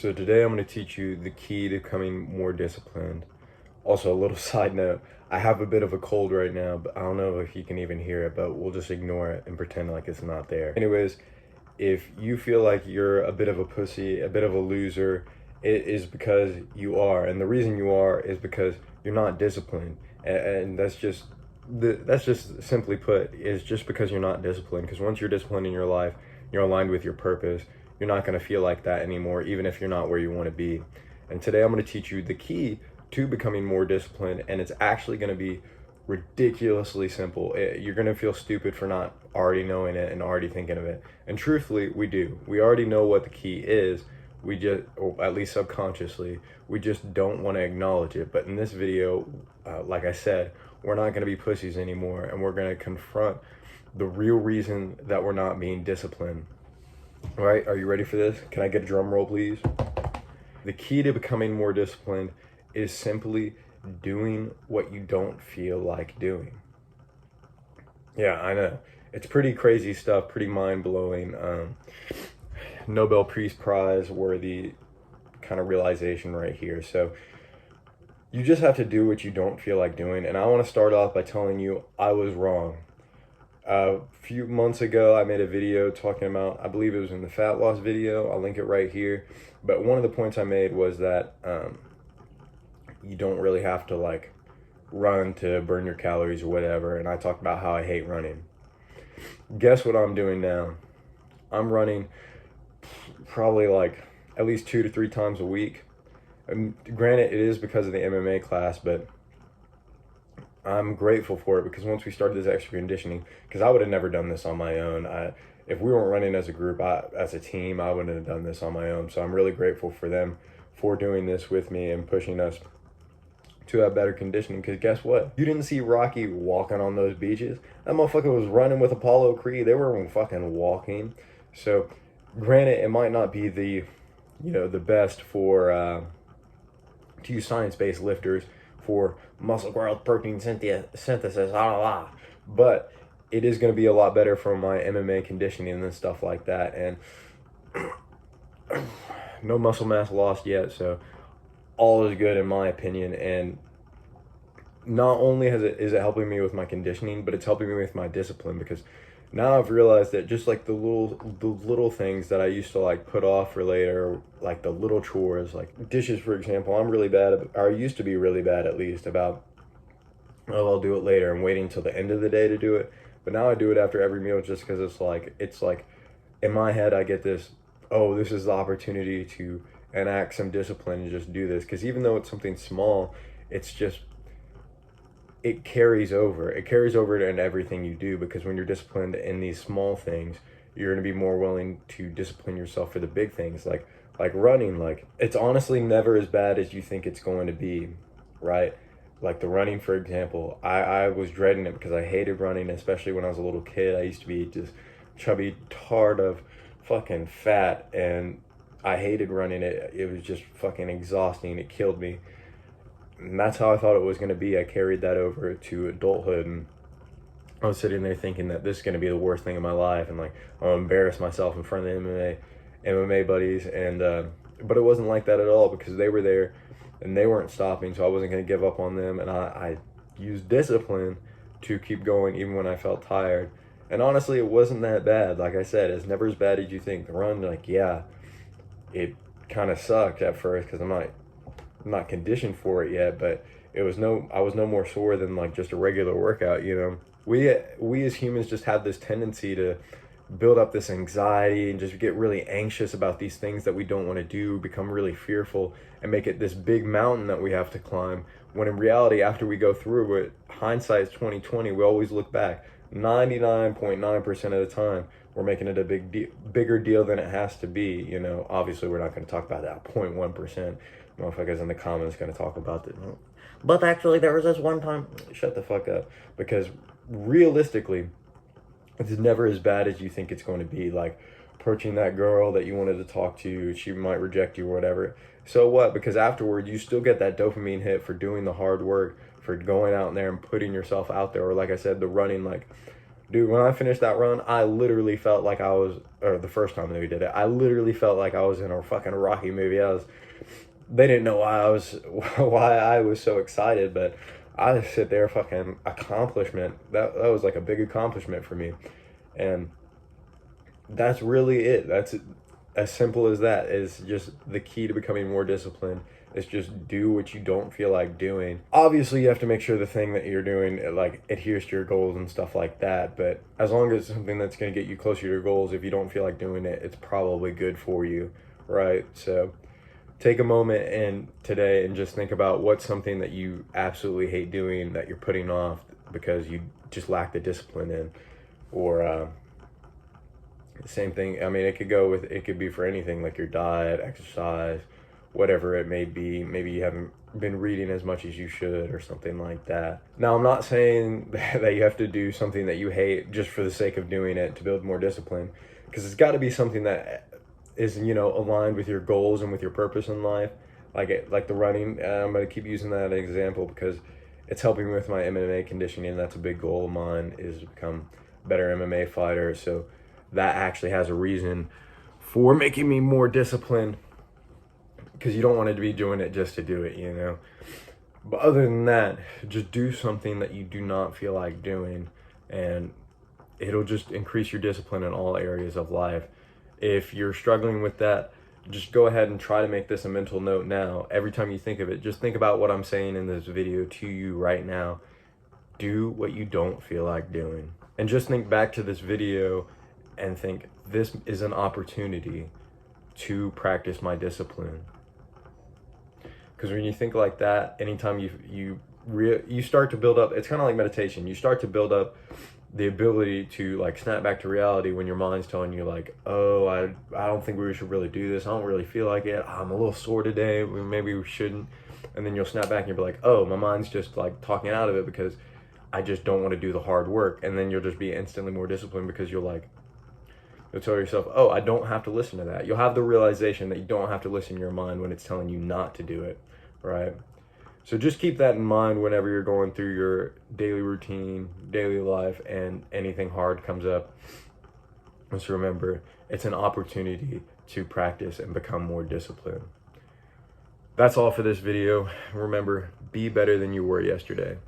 So today I'm going to teach you the key to becoming more disciplined. Also, a little side note, I have a bit of a cold right now, but I don't know if you can even hear it, but we'll just ignore it and pretend like it's not there. Anyways, if you feel like you're a bit of a pussy, a bit of a loser, it is because you are. And the reason you are is because you're not disciplined. And that's just simply put, is just because you're not disciplined. Because once you're disciplined in your life, you're aligned with your purpose, you're not going to feel like that anymore, even if you're not where you want to be. And today I'm going to teach you the key to becoming more disciplined, and it's actually going to be ridiculously simple. You're going to feel stupid for not already knowing it and already thinking of it. And truthfully, we do. We already know what the key is. We just, or at least subconsciously, we just don't want to acknowledge it. But in this video, like I said, we're not going to be pussies anymore, and we're going to confront the real reason that we're not being disciplined. All right, are you ready for this? Can I get a drum roll, please? The key to becoming more disciplined is simply doing what you don't feel like doing. Yeah, I know. It's pretty crazy stuff, pretty mind-blowing, Nobel Peace Prize worthy kind of realization right here. So you just have to do what you don't feel like doing. And I want to start off by telling you I was wrong. A few months ago, I made a video talking about, I believe it was in the fat loss video, I'll link it right here, but one of the points I made was that you don't really have to like run to burn your calories or whatever, and I talked about how I hate running. Guess what I'm doing now? I'm running probably like at least 2 to 3 times a week. And granted, it is because of the MMA class, but I'm grateful for it, because once we started this extra conditioning, because I would have never done this on my own. If we weren't running as a group, as a team, I wouldn't have done this on my own. So I'm really grateful for them for doing this with me and pushing us to have better conditioning. Because guess what? You didn't see Rocky walking on those beaches. That motherfucker was running with Apollo Creed. They were fucking walking. So granted, it might not be the best for to use science-based lifters for muscle growth, protein synthesis, but it is going to be a lot better for my MMA conditioning and stuff like that. And no muscle mass lost yet, so all is good in my opinion. And not only is it helping me with my conditioning, but it's helping me with my discipline, because now I've realized that just like the little things that I used to like put off for later, like the little chores, like dishes, for example, I'm really bad at, or I used to be really bad at least about, oh, I'll do it later and waiting until the end of the day to do it. But now I do it after every meal, just because it's like in my head I get this, oh, this is the opportunity to enact some discipline and just do this. Because even though it's something small, it's just, it carries over. It carries over in everything you do, because when you're disciplined in these small things, you're going to be more willing to discipline yourself for the big things, like running. Like, it's honestly never as bad as you think it's going to be, right? Like the running, for example, I was dreading it because I hated running, especially when I was a little kid. I used to be just chubby tart of fucking fat, and I hated running. It was just fucking exhausting. It killed me. And that's how I thought it was going to be. I carried that over to adulthood, and I was sitting there thinking that this is going to be the worst thing in my life, and like I'll embarrass myself in front of the MMA buddies. And but it wasn't like that at all, because they were there and they weren't stopping, so I wasn't going to give up on them. And I used discipline to keep going even when I felt tired. And honestly, it wasn't that bad. Like I said, it's never as bad as you think. The run, like, yeah, it kind of sucked at first because I'm not conditioned for it yet, but I was no more sore than like just a regular workout. We as humans just have this tendency to build up this anxiety and just get really anxious about these things that we don't want to do, become really fearful, and make it this big mountain that we have to climb, when in reality, after we go through it, hindsight's 2020, we always look back 99.9% of the time we're making it a bigger deal than it has to be. Obviously we're not going to talk about that 0.1%. Motherfuckers in the comments going to talk about it, but actually there was this one time. Shut the fuck up. Because realistically, it's never as bad as you think it's going to be. Like approaching that girl that you wanted to talk to, she might reject you or whatever. So what? Because afterward you still get that dopamine hit for doing the hard work, for going out there and putting yourself out there. Or like I said, the running, like Dude, when I finished that run, I literally felt like I was, or the first time that we did it, I literally felt like I was in a fucking Rocky movie. They didn't know why I was so excited, but I just sit there, fucking accomplishment. That was like a big accomplishment for me. And that's really it. That's as simple as that. Is just the key to becoming more disciplined. Is just do what you don't feel like doing. Obviously, you have to make sure the thing that you're doing like adheres to your goals and stuff like that. But as long as it's something that's going to get you closer to your goals, if you don't feel like doing it, it's probably good for you, right? So take a moment and today and just think about what's something that you absolutely hate doing that you're putting off because you just lack the discipline in, or same thing. I mean, it could be for anything like your diet, exercise, whatever it may be. Maybe you haven't been reading as much as you should or something like that. Now, I'm not saying that you have to do something that you hate just for the sake of doing it to build more discipline, because it's got to be something that is, aligned with your goals and with your purpose in life. Like the running. I'm going to keep using that example because it's helping me with my MMA conditioning. That's a big goal of mine, is to become a better MMA fighter. So that actually has a reason for making me more disciplined, because you don't want to be doing it just to do it. But other than that, just do something that you do not feel like doing, and it'll just increase your discipline in all areas of life. If you're struggling with that, just go ahead and try to make this a mental note now. Every time you think of it, just think about what I'm saying in this video to you right now. Do what you don't feel like doing. And just think back to this video and think, this is an opportunity to practice my discipline. Because when you think like that, anytime you start to build up, it's kind of like meditation. You start to build up the ability to like snap back to reality when your mind's telling you like, oh, I don't think we should really do this. I don't really feel like it. I'm a little sore today. Maybe we shouldn't. And then you'll snap back and you'll be like, oh, my mind's just like talking out of it because I just don't want to do the hard work. And then you'll just be instantly more disciplined because you'll tell yourself, oh, I don't have to listen to that. You'll have the realization that you don't have to listen to your mind when it's telling you not to do it, right? So just keep that in mind whenever you're going through your daily routine, daily life, and anything hard comes up. Just remember, it's an opportunity to practice and become more disciplined. That's all for this video. Remember, be better than you were yesterday.